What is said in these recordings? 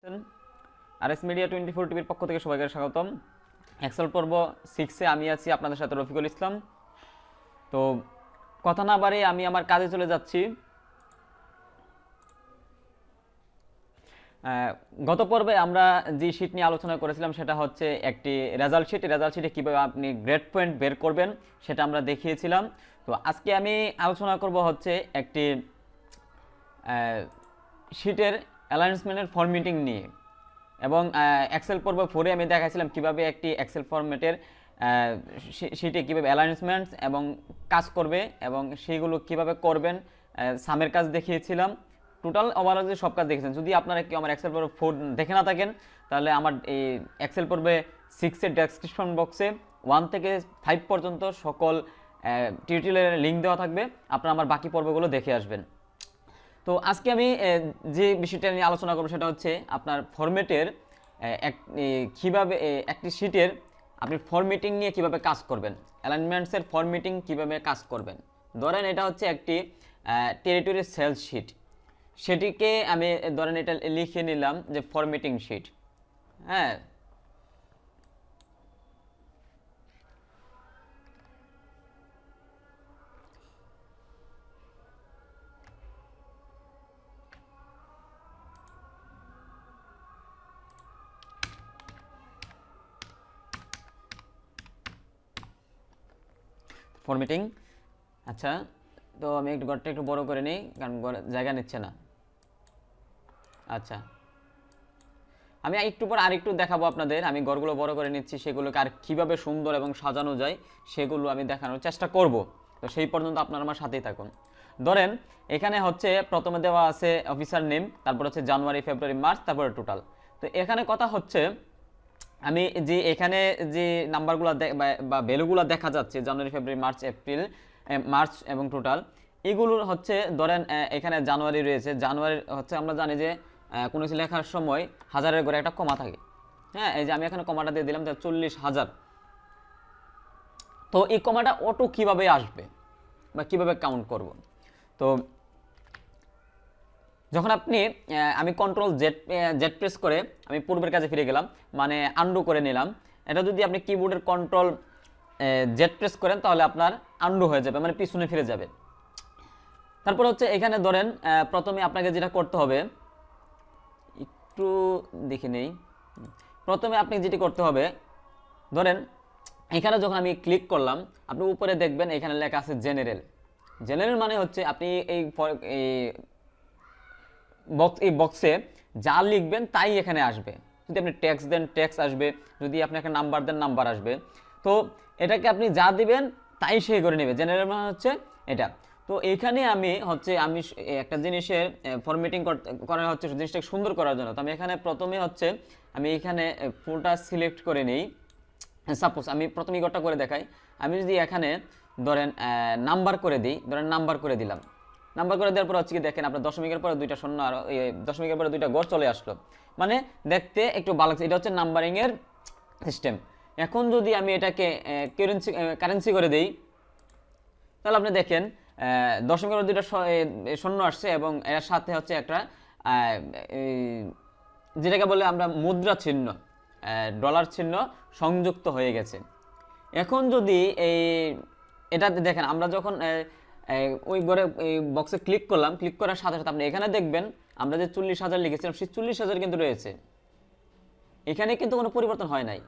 RS media 24 টিভির পক্ষ থেকে সবাইকে স্বাগতম। এক্সেল পর্ব 6-এ আমি আছি আপনাদের সাথে রফিকুল ইসলাম। তো কথা না বাড়িয়ে আমি আমার কাজে চলে যাচ্ছি। গত পর্বে আমরা যে শীট নিয়ে আলোচনা করেছিলাম সেটা হচ্ছে একটি রেজাল্ট শীট। রেজাল্ট শীটে কীভাবে আপনি গ্রেড পয়েন্ট বের করবেন সেটা আমরা দেখিয়েছিলাম। তো আজকে আমি আলোচনা করব হচ্ছে একটি শীটের অ্যালাইনমেন্টের ফরম্যাটিং নিয়ে, এবং এক্সেল পর্ব 4-এ আমি দেখাইছিলাম কিভাবে একটি এক্সেল ফরম্যাটের শীটে কীভাবে অ্যালাইনমেন্টস এবং কাজ করবে এবং সেইগুলো কিভাবে করবেন, সামের কাজ দেখিয়েছিলাম। টোটাল ওভারঅল যে সব কাজ দেখেছেন। যদি আপনারা কি আমার এক্সেল পর্ব 4 দেখে না থাকেন তাহলে আমার এই এক্সেল পর্বে 6-এর ডেসক্রিপশন বক্সে 1 থেকে 5 পর্যন্ত সকল টিউটোরিয়ালের লিঙ্ক দেওয়া থাকবে, আপনারা আমার বাকি পর্বগুলো দেখে আসবেন। তো আজকে আমি যে বিষয়টা নিয়ে আলোচনা করব সেটা হচ্ছে আপনার ফরম্যাটের কীভাবে একটি শীটের আপনি ফরম্যাটিং নিয়ে কিভাবে কাজ করবেন, অ্যালাইনমেন্টসের ফরম্যাটিং কিভাবে কাজ করবেন। ধরেন এটা হচ্ছে একটি টেরিটরি সেলস শীট, সেটিকে আমি ধরেন এটা লিখে নিলাম যে ফরম্যাটিং শীট। হ্যাঁ, ফরম্যাটিং। আচ্ছা, তো আমি একটু ঘরটা একটু বড় করে নিই কারণ জায়গা নিচ্ছে না। আচ্ছা, আমি একটু পর আরেকটু দেখাবো আপনাদের। আমি ঘরগুলো বড় করে নিচ্ছি, সেগুলোকে আর কীভাবে সুন্দর এবং সাজানো যায় সেগুলো আমি দেখানোর চেষ্টা করব। তো সেই পর্যন্ত আপনারা আমার সাথেই থাকুন। ধরেন এখানে হচ্ছে প্রথমে দেওয়া আছে অফিসার নেম, তারপর হচ্ছে জানুয়ারি, ফেব্রুয়ারি, মার্চ, তারপরে টোটাল। তো এখানে কথা হচ্ছে আমি যে এখানে যে নাম্বারগুলো বা ভ্যালুগুলো দেখা যাচ্ছে জানুয়ারি, ফেব্রুয়ারি, মার্চ, এপ্রিল, মার্চ এবং টোটাল, এগুলোর হচ্ছে ধরেন এখানে জানুয়ারি রয়েছে। জানুয়ারি হচ্ছে আমরা জানি যে কোনো কিছু লেখার সময় হাজারের ঘরে একটা কমা থাকে। হ্যাঁ, এই যে আমি এখানে কমাটা দিয়ে দিলাম 40,000। তো এই কমাটা অটো কিভাবে আসবে বা কিভাবে কাউন্ট করব। তো যখন আপনি আমি কন্ট্রোল জেড প্রেস করে আমি পূর্বের কাজে ফিরে গেলাম, মানে আন্ডু করে নিলাম। এটা যদি আপনি কিবোর্ডের কন্ট্রোল জেড প্রেস করেন তাহলে আপনার আন্ডু হয়ে যাবে, মানে পিছনে ফিরে যাবে। তারপর হচ্ছে এখানে ধরেন প্রথমে আপনাকে যেটা করতে হবে একটু দেখে নেই। প্রথমে আপনি যেটি করতে হবে, ধরেন এখানে যখন আমি ক্লিক করলাম আপনি উপরে দেখবেন এখানে লেখা আছে জেনারেল। জেনারেল মানে হচ্ছে আপনি এই বক্সে যা লিখবেন তাই এখানে আসবে। যদি আপনি ট্যাক্স দেন ট্যাক্স আসবে, যদি আপনি একটা নাম্বার দেন নাম্বার আসবে। তো এটাকে আপনি যা দিবেন তাই সে করে নেবে। জেনারেল মানে হচ্ছে এটা। তো এইখানে আমি একটা জিনিসের ফরম্যাটিং করা হচ্ছে জিনিসটাকে সুন্দর করার জন্য। তো আমি এখানে প্রথমে হচ্ছে আমি এখানে ফুলটা সিলেক্ট করে নিই। সাপোজ আমি প্রথমে ঘরটা করে দেখাই। আমি যদি এখানে ধরেন নাম্বার করে দিই, ধরেন নাম্বার করে দিলাম। নাম্বার করে দেওয়ার পর হচ্ছে কি দেখেন আপনার দশমিকের পরে দুইটা শূন্য আর দশমিকের পরে দুইটা গড় চলে আসলো, মানে দেখতে একটু ভালো লাগছে। এটা হচ্ছে নাম্বারিং এর সিস্টেম। এখন যদি আমি এটাকে কারেন্সি করে দেই তাহলে আপনি দেখেন দশমিকের দুইটা শূন্য আসছে এবং এর সাথে হচ্ছে একটা যেটাকে বলে আমরা মুদ্রা চিহ্ন, ডলার চিহ্ন সংযুক্ত হয়ে গেছে। এখন যদি এটা দেখেন আমরা যখন ওই ঘরে বক্সে ক্লিক করলাম, ক্লিক করার সাথে সাথে আপনি এখানে দেখবেন আমরা যে 40,000 লিখেছিলাম সেই 40,000 কিন্তু রয়েছে এখানে, কিন্তু কোনো পরিবর্তন হয় নাই।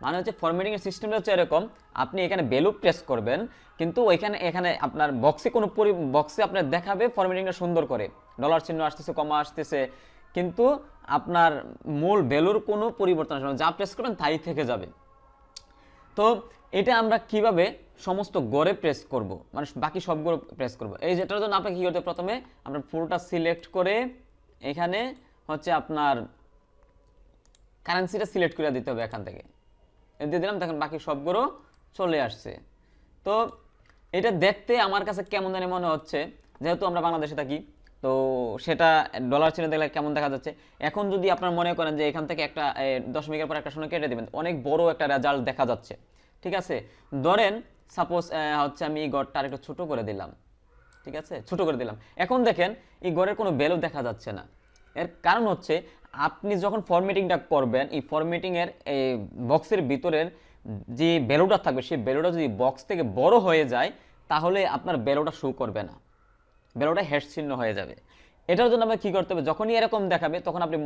মানে হচ্ছে ফরম্যাটিং এর সিস্টেমটা হচ্ছে এরকম, আপনি এখানে ভ্যালু প্রেস করবেন কিন্তু এখানে আপনার বক্সে আপনার দেখাবে ফরম্যাটিংটা সুন্দর করে, ডলার চিহ্ন আসতেছে, কমা আসতেছে, কিন্তু আপনার মূল ভ্যালুর কোনো পরিবর্তন আসবে না, যা প্রেস করবেন তাই থেকে যাবে। তো এটা আমরা কিভাবে সমস্ত গড়ে প্রেস করব, মানে বাকি সবগুলো প্রেস করব। এই যেটার জন্য আপনাকে কি করতে হবে, প্রথমে আপনার ফুলটা সিলেক্ট করে এখানে হচ্ছে আপনার কারেন্সিটা সিলেক্ট করে দিতে হবে। এখান থেকে দিয়ে দিলাম, দেখেন বাকি সবগুলো চলে আসছে। তো এটা দেখতে আমার কাছে কেমন জানি মনে হচ্ছে, যেহেতু আমরা বাংলাদেশে থাকি তো সেটা ডলার চিহ্ন দেখলে কেমন দেখা যাচ্ছে। এখন যদি আপনার মনে করেন যে এখান থেকে একটা দশমিকের পর একটা শূন্য কেটে দেবেন, অনেক বড় একটা রেজাল্ট দেখা যাচ্ছে। ঠিক আছে, ধরেন সাপোজ হচ্ছে আমি এই গড়টা আরেকটু ছোট করে দিলাম। ঠিক আছে, ছোট করে দিলাম। এখন দেখেন এই গড়ের কোনো ভ্যালু দেখা যাচ্ছে না। এর কারণ হচ্ছে আপনি যখন ফরম্যাটিংটা করবেন, এই ফরম্যাটিংয়ের এই বক্সের ভিতরের যে ভ্যালুটা থাকবে সেই ভ্যালুটা যদি বক্স থেকে বড় হয়ে যায় তাহলে আপনার ভ্যালুটা শো করবে না, ভ্যালুটা হ্যাশ চিহ্ন হয়ে যাবে। এটার জন্য আপনাকে কী করতে হবে, যখনই এরকম দেখাবে তখন আপনি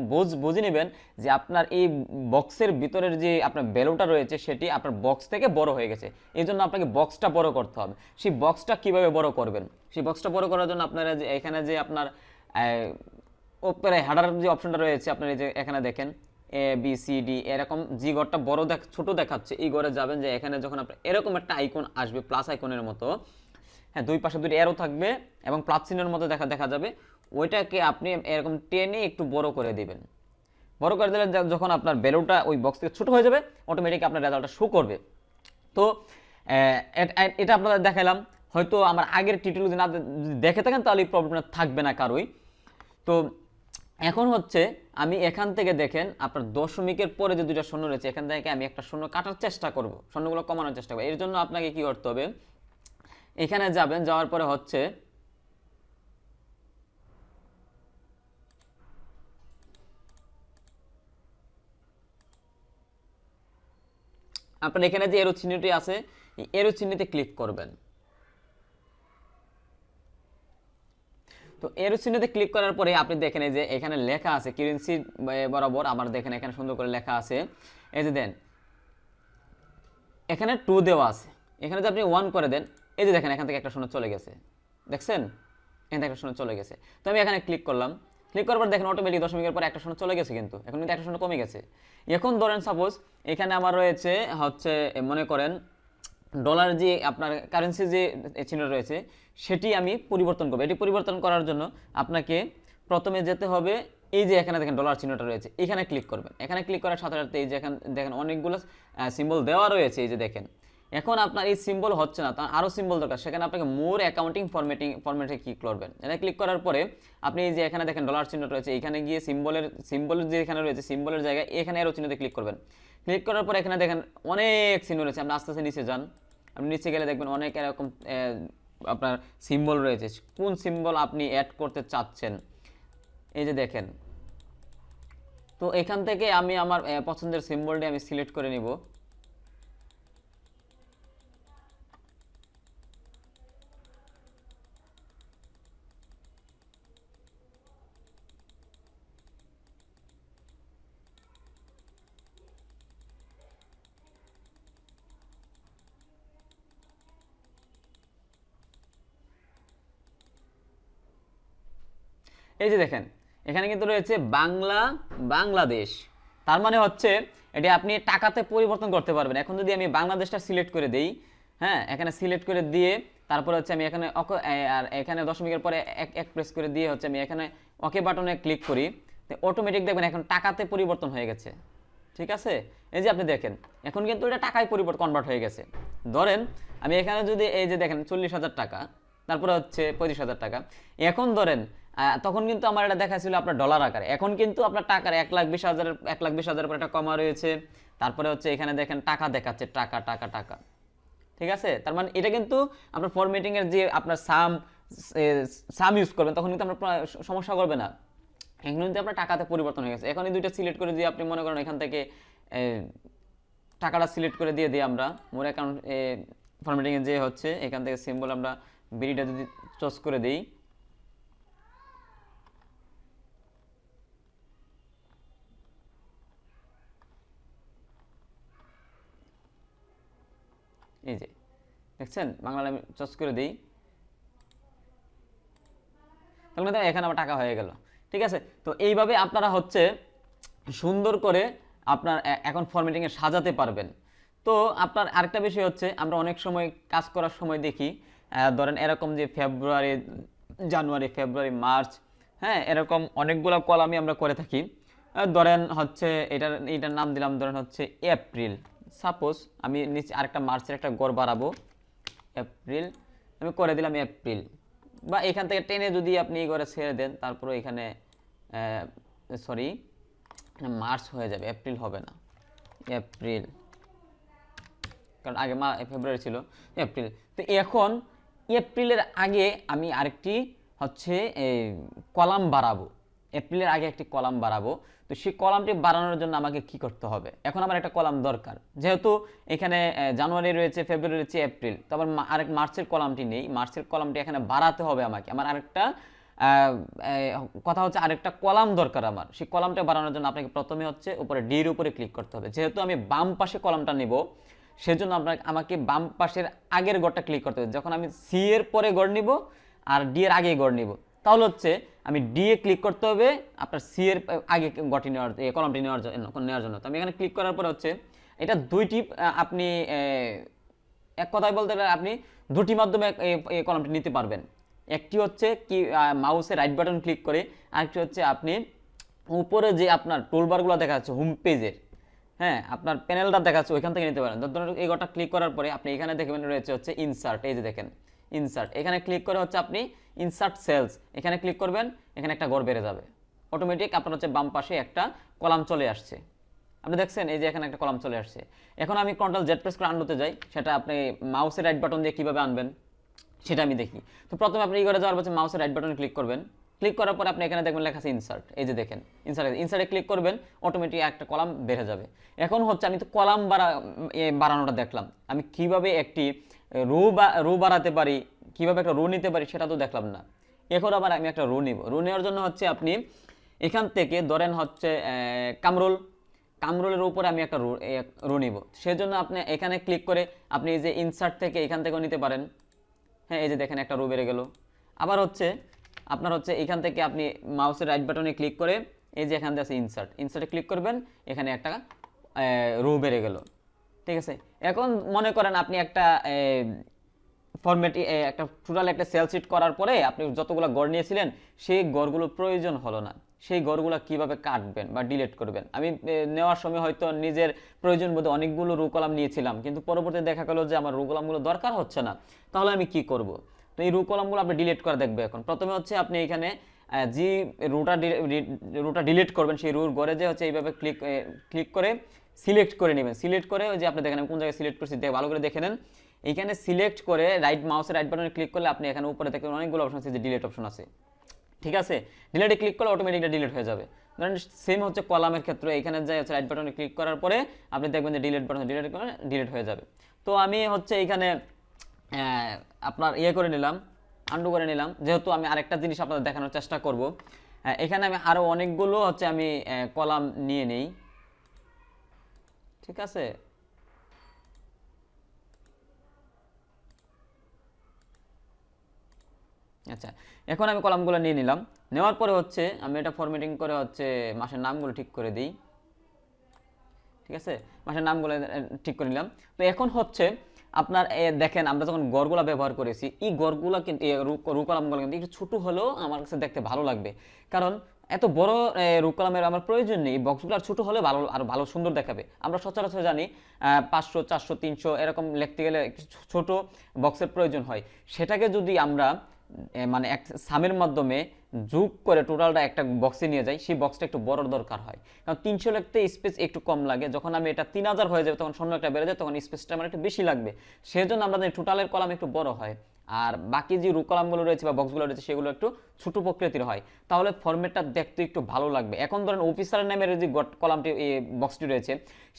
বুঝে নেবেন যে আপনার এই বক্সের ভিতরের যে আপনার ভ্যালুটা রয়েছে সেটি আপনার বক্স থেকে বড় হয়ে গেছে। এই জন্য আপনাকে বক্সটা বড় করতে হবে। সেই বক্সটা কীভাবে বড় করবেন, সেই বক্সটা বড় করার জন্য আপনারা যে এখানে যে আপনার ওপরে হেডার যে অপশনটা রয়েছে, আপনার এই যে এখানে দেখেন এ বি সি ডি এরকম যে ঘরটা বড় ছোট দেখাচ্ছে, এই ঘরে যাবেন, যে এখানে যখন আপনার এরকম একটা আইকন আসবে প্লাস আইকনের মতো, হ্যাঁ দুই পাশে দুটি অ্যারো থাকবে এবং প্লাস চিহ্নের মতো দেখা যাবে, ওইটাকে আপনি এরকম টেনে একটু বড় করে দিবেন। বড় করে দিলে যখন আপনার ভ্যালুটা ওই বক্স থেকে ছোট হয়ে যাবে অটোমেটিক আপনার রেজাল্টটা শো করবে। তো এটা আপনাদের দেখালাম। হয়তো আমার আগের টিউটোরিয়াল যদি না দেখে থাকেন তাহলে এই প্রবলেমটা থাকবে না কারোই। তো এখন হচ্ছে আমি এখান থেকে দেখেন আপনার দশমিকের পরে যে দুইটা শূন্য রয়েছে, এখান থেকে আমি একটা শূন্য কাটার চেষ্টা করব, শূন্যগুলো কমানোর চেষ্টা করব। এর জন্য আপনাকে কি করতে হবে, এখানে যাবেন, যাওয়ার পরে হচ্ছে আপনার এখানে যে এরো চিহ্নটি আছে এই এরো চিহ্নতে ক্লিক করবেন। তো এরো চিহ্নতে ক্লিক করার পরে আপনি দেখেন এই যে এখানে লেখা আছে কারেন্সি বরাবর, আমার দেখেন এখানে সুন্দর করে লেখা আছে, এই যে দেন এখানে 2 দেওয়া আছে, এখানে যদি আপনি 1 করে দেন, এই যে দেখেন এখান থেকে একটা শূন্য চলে গেছে, দেখছেন এখান থেকে একটা শূন্য চলে গেছে। তো আমি এখানে ক্লিক করলাম, ক্লিক করার পর দেখেন অটোমেটিক দশমিকের পরে একটা শূন্য চলে গেছে, কিন্তু এখন কিন্তু একটা শূন্য কমে গেছে। এখন ধরেন সাপোজ এখানে আমার রয়েছে হচ্ছে মনে করেন ডলার যে আপনার কারেন্সি যে চিহ্ন রয়েছে সেটি আমি পরিবর্তন করব। এটি পরিবর্তন করার জন্য আপনাকে প্রথমে যেতে হবে, এই যে এখানে দেখেন ডলার চিহ্নটা রয়েছে, এখানে ক্লিক করবেন। এখানে ক্লিক করার সাথে সাথে এই যে এখানে দেখেন অনেকগুলো সিম্বল দেওয়া রয়েছে, এই যে দেখেন এখন আপনার এই সিম্বল হচ্ছে না, তার আরও সিম্বল দরকার, সেখানে আপনাকে মোর অ্যাকাউন্টিং ফরম্যাটে ক্লিক করবেন। এটা ক্লিক করার পরে আপনি এই যে এখানে দেখেন ডলার চিহ্ন রয়েছে, এখানে গিয়ে সিম্বলের যে এখানে রয়েছে সিম্বলের জায়গায় এখানে এরো চিহ্নতে ক্লিক করবেন। ক্লিক করার পরে এখানে দেখেন অনেক চিহ্ন রয়েছে, আপনি আস্তে আস্তে নিচে যান, আপনি নিচে গেলে দেখবেন অনেক এরকম আপনার সিম্বল রয়েছে, কোন সিম্বল আপনি অ্যাড করতে চাচ্ছেন এই যে দেখেন। তো এখান থেকে আমি আমার পছন্দের সিম্বলটি আমি সিলেক্ট করে নিব। এই যে দেখেন এখানে কিন্তু রয়েছে বাংলাদেশ, তার মানে হচ্ছে এটি আপনি টাকাতে পরিবর্তন করতে পারবেন। এখন যদি আমি বাংলাদেশটা সিলেক্ট করে দেই, হ্যাঁ এখানে সিলেক্ট করে দিয়ে তারপরে হচ্ছে আমি এখানে আর এখানে দশমিকের পরে এক প্রেস করে দিয়ে হচ্ছে আমি এখানে ওকে বাটনে ক্লিক করি, অটোমেটিক দেখবেন এখন টাকাতে পরিবর্তন হয়ে গেছে। ঠিক আছে, এই যে আপনি দেখেন এখন কিন্তু এটা টাকায় কনভার্ট হয়ে গেছে। ধরেন আমি এখানে যদি এই যে দেখেন 40,000 টাকা, তারপরে হচ্ছে 35,000 টাকা, এখন ধরেন তখন কিন্তু আমার এটা দেখাচ্ছিল আপনার ডলার আকারে, এখন কিন্তু আপনার টাকার 1,20,000 পর একটা কমা রয়েছে, তারপরে হচ্ছে এখানে দেখেন টাকা দেখাচ্ছে, টাকা টাকা টাকা। ঠিক আছে, তার মানে এটা কিন্তু আপনার ফরম্যাটিং এর যে আপনার সাম ইউজ করবেন তখন কিন্তু আপনার সমস্যা করবে না, এখানে কিন্তু আপনার টাকাতে পরিবর্তন হয়ে গেছে। এখন এই দুইটা সিলেক্ট করে দিয়ে আপনি মনে করেন এখান থেকে টাকাটা সিলেক্ট করে দিয়ে দিই আমরা মোর অ্যাকাউন্ট ফরম্যাটিং এ যে হচ্ছে এখান থেকে সিম্বল আমরা বিডিটা যদি চুজ করে দিই, এই যে দেখছেন বাংলা আমি চুজ করে দিই, তাহলে এখানে আবার টাকা হয়ে গেল। ঠিক আছে, তো এইভাবে আপনারা হচ্ছে সুন্দর করে আপনার এখন ফরম্যাটিং এ সাজাতে পারবেন। তো আপনার আরেকটা বিষয় হচ্ছে আমরা অনেক সময় কাজ করার সময় দেখি ধরেন এরকম যে জানুয়ারি ফেব্রুয়ারি মার্চ, হ্যাঁ এরকম অনেকগুলো কলামই আমরা করে থাকি। ধরেন হচ্ছে এটার নাম দিলাম ধরেন হচ্ছে এপ্রিল, সাপোজ আমি নিচে আরেকটা মার্চের একটা গড় বাড়াবো, এপ্রিল আমি করে দিলাম এপ্রিল, বা এখান থেকে টেনে যদি আপনি করে ছেড়ে দেন তারপরে এখানে সরি মার্চ হয়ে যাবে, এপ্রিল হবে না, এপ্রিল, কারণ আগে ফেব্রুয়ারি ছিল, এপ্রিল। তো এখন এপ্রিলের আগে আমি আরেকটি হচ্ছে কলাম বাড়াবো, এপ্রিলের আগে একটি কলাম বাড়াবো। তো সেই কলামটি বাড়ানোর জন্য আমাকে কি করতে হবে? এখন আমার একটা কলাম দরকার, যেহেতু এখানে জানুয়ারি রয়েছে, ফেব্রুয়ারি রয়েছে, এপ্রিল, তো আবার আরেক মার্চের কলামটি নেই, মার্চের কলামটি এখানে বাড়াতে হবে আমাকে। আমার আরেকটা কথা হচ্ছে আরেকটা কলাম দরকার আমার। সেই কলামটা বাড়ানোর জন্য আপনাকে প্রথমে হচ্ছে উপরে ডি এর উপরে ক্লিক করতে হবে। যেহেতু আমি বাম পাশে কলামটা নিব, সেজন্য আমাকে বাম পাশের আগের গড়টা ক্লিক করতে হবে। যখন আমি সি এর পরে গড় নিব আর ডি এর আগে গড় নিব, তাহলে হচ্ছে আমি ডি এ ক্লিক করতে হবে আপনার সি এর আগে গড়টি নেওয়ার, কলামটি নেওয়ার জন্য। তো আমি এখানে ক্লিক করার পরে হচ্ছে এটা দুইটি আপনি এক কথায় বলতে গেলে আপনি দুটি মাধ্যমে এই কলামটি নিতে পারবেন। একটি হচ্ছে কি মাউসে রাইট বাটন ক্লিক করে, আরেকটি হচ্ছে আপনি উপরে যে আপনার টুলবারগুলো দেখা যাচ্ছে হোম পেজের, হ্যাঁ আপনার প্যানেলটা দেখা যাচ্ছে ওইখান থেকে নিতে পারেন। ধরুন এই গড়টা ক্লিক করার পরে আপনি এখানে দেখবেন রয়েছে হচ্ছে ইনসার্ট, এই যে দেখেন ইনসার্ট, এখানে ক্লিক করে হচ্ছে আপনি ইনসার্ট সেলস এখানে ক্লিক করবেন, এখানে একটা গড় বেড়ে যাবে অটোমেটিক। আপনার হচ্ছে বাম পাশে একটা কলাম চলে আসছে, আপনি দেখছেন এই যে এখানে একটা কলাম চলে আসছে। এখন আমি কন্ট্রোল জেড প্রেস করে আনতে যাই, সেটা আপনি মাউসের রাইট বাটন দিয়ে কিভাবে আনবেন সেটা আমি দেখি। তো প্রথমে আপনি এই করে যাওয়ার পর মাউসের রাইট বাটনে ক্লিক করবেন, ক্লিক করার পর আপনি এখানে দেখবেন লেখা আছে ইনসার্ট, এই যে দেখেন ইনসার্টে ক্লিক করবেন, অটোমেটিক একটা কলাম বেড়ে যাবে। এখন হচ্ছে আমি তো কলাম বাড়ানোটা দেখলাম, আমি কিভাবে একটি রো বাড়াতে পারি, কিভাবে একটা রো নিতে পারি সেটা তো দেখলাম না। এখন আবার আমি একটা রো নিব। রো নেওয়ার জন্য হচ্ছে আপনি এখান থেকে ধরেন হচ্ছে কামরোলের উপরে আমি একটা রো নিব, সেজন্য আপনি এখানে ক্লিক করে আপনি এই যে ইনসার্ট থেকে এখান থেকেও নিতে পারেন। হ্যাঁ এই যে দেখেন একটা রো বেড়ে গেল। আবার হচ্ছে আপনার হচ্ছে এখান থেকে আপনি মাউসের রাইট বাটনে ক্লিক করে এই যে এখান থেকে আছে ইনসার্টে ক্লিক করবেন, এখানে একটা রো বেড়ে গেল। ঠিক আছে, এখন মনে করেন আপনি একটা ফরম্যাট একটা টোটাল একটা সেল শিট করার পরে আপনি যতগুলো গড় নিয়েছিলেন সেই গড়গুলো প্রয়োজন হলো না, সেই গড়গুলো কিভাবে কাটবেন বা ডিলিট করবেন। আমি নেওয়ার সময় হয়তো নিজের প্রয়োজন বোধে অনেকগুলো রো কলাম নিয়েছিলাম, কিন্তু পরবর্তীতে দেখা গেল যে আমার রো কলামগুলো দরকার হচ্ছে না, তাহলে আমি কি করব? তো এই রো কলামগুলো আপনি ডিলিট করে দেখবে। এখন প্রথমে হচ্ছে আপনি এখানে যে রোটা ডিলিট করবেন সেই রোর গড়ে যে হচ্ছে এইভাবে ক্লিক করে সিলেক্ট করে নেবেন। সিলেক্ট করে ওই যে আপনি দেখেন কোন জায়গায় সিলেক্ট করছি ভালো করে দেখে নেন। এখানে সিলেক্ট করে মাউসের রাইট বাটনে ক্লিক করলে আপনি এখানে উপরে দেখবেন অনেকগুলো অপশন আছে, যে ডিলিট অপশন আছে। ঠিক আছে, ডিলিটে ক্লিক করলে অটোমেটিকলি ডিলিট হয়ে যাবে। ধরেন সেম হচ্ছে কলামের ক্ষেত্রে, এখানে যাই হচ্ছে রাইট বাটনে ক্লিক করার পরে আপনি দেখবেন যে ডিলিট বাটন ডিলিট হয়ে যাবে। তো আমি হচ্ছে এখানে আপনার করে নিলাম, আন্ডু করে নিলাম, যেহেতু আমি আরেকটা জিনিস আপনাদের দেখানোর চেষ্টা করব। এখানে আমি আরও অনেকগুলো হচ্ছে আমি কলাম নিয়ে নেই। ঠিক আছে, আচ্ছা এখন আমি কলামগুলো নিয়ে নিলাম। নেওয়ার পরে হচ্ছে আমি এটা ফরম্যাটিং করে হচ্ছে মাসের নামগুলো ঠিক করে দিই। ঠিক আছে, মাসের নামগুলো ঠিক করে নিলাম। তো এখন হচ্ছে আপনার দেখেন আমরা যখন গড়গুলা ব্যবহার করেছি, এই গড়গুলা কিন্তু রু কলামগুলো কিন্তু একটু ছোট হলেও আমার কাছে দেখতে ভালো লাগবে, কারণ এত বড় রু কলামের আমার প্রয়োজন নেই। বক্সগুলো আর ছোট হলে ভালো, আরো ভালো সুন্দর দেখাবে। আমরা সচরাচর জানি 500 400 300 এরকম লিখতে গেলে ছোট বক্সের প্রয়োজন হয়। সেটাকে যদি আমরা মানে এক সামের মাধ্যমে যোগ করে টোটালটা একটা বক্সে নিয়ে যাই, সেই বক্সটা একটু বড় দরকার হয়, কারণ 300 লিখতে স্পেস একটু কম লাগে। যখন আমি এটা 3000 হয়ে যাবে তখন শূন্য একটা বেড়ে যায়, তখন স্পেসটা আমার একটু বেশি লাগবে। সেজন্য আমরা জানি টোটালের কলাম একটু বড় হয়, আর বাকি যে রু কলামগুলো রয়েছে বা বক্সগুলো রয়েছে সেগুলো একটু ছোট প্রকৃতির হয়, তাহলে ফরম্যাটটা দেখতে একটু ভালো লাগবে। এখন ধরেন অফিসারের নামের যে কলামটি বক্সটি রয়েছে,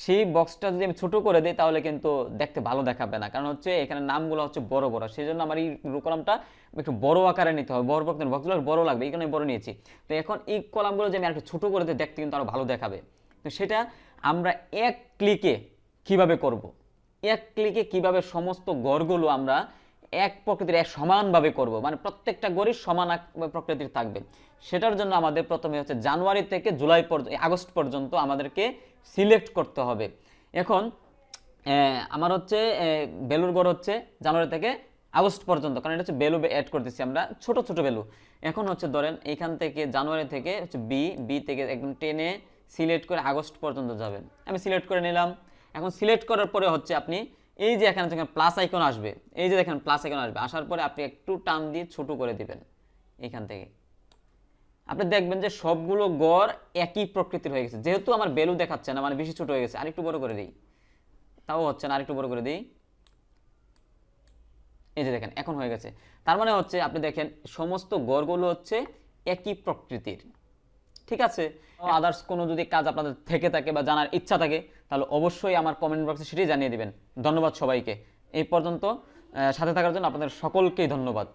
সেই বক্সটা যদি আমি ছোট করে দিই তাহলে কিন্তু দেখতে ভালো দেখাবে না, কারণ হচ্ছে এখানে নামগুলো হচ্ছে বড় বড়। সেই জন্য আমার এই রু কলামটা একটু বড় আকারে নিতে হবে, বড় বক্সগুলো বড় লাগবে, এই কারণে বড় নিয়েছি। তো এখন এই কলামগুলো যে আমি একটু ছোট করে দিই দেখতে কিন্তু আরো ভালো দেখাবে। তো সেটা আমরা এক ক্লিকে কিভাবে করব, এক ক্লিকে কিভাবে সমস্ত গড়গুলো আমরা এক প্রকৃতির এক সমানভাবে করব, মানে প্রত্যেকটা গড়ই সমান প্রকৃতির থাকবে। সেটার জন্য আমাদের প্রথমে হচ্ছে জানুয়ারি থেকে আগস্ট পর্যন্ত আমাদেরকে সিলেক্ট করতে হবে। এখন আমার হচ্ছে ভ্যালুর গড় হচ্ছে জানুয়ারি থেকে আগস্ট পর্যন্ত, কারণ এটা হচ্ছে ভ্যালু অ্যাড করতেছি আমরা, ছোট ছোট ভ্যালু। এখন হচ্ছে ধরেন এখান থেকে জানুয়ারি থেকে হচ্ছে বি থেকে একদম টেনে সিলেক্ট করে আগস্ট পর্যন্ত যাবেন, আমি সিলেক্ট করে নিলাম। এখন সিলেক্ট করার পরে হচ্ছে আপনি এই যে এখানে যখন প্লাস আইকন আসবে, এই যে দেখেন প্লাস আইকন আসবে, আসার পরে আপনি একটু টান দিয়ে ছোট করে দিবেন। এখান থেকে আপনি দেখবেন যে সবগুলো গড় একই প্রকৃতির হয়ে গেছে। যেহেতু আমার ভ্যালু দেখাচ্ছে না, মানে বেশি ছোট হয়ে গেছে, আরেকটু বড় করে দিই, তাও হচ্ছে না, আরেকটু বড় করে দিই। এই যে দেখেন এখন হয়ে গেছে। তার মানে হচ্ছে আপনি দেখেন সমস্ত গড়গুলো হচ্ছে একই প্রকৃতির। ঠিক আছে, আদার্স কোনো যদি কাজ আপনাদের থেকে থাকে বা জানার ইচ্ছা থাকে তাহলে অবশ্যই আমার কমেন্ট বক্সে সেটাই জানিয়ে দিবেন। ধন্যবাদ সবাইকে এই পর্যন্ত সাথে থাকার জন্য, আপনাদের সকলকেই ধন্যবাদ।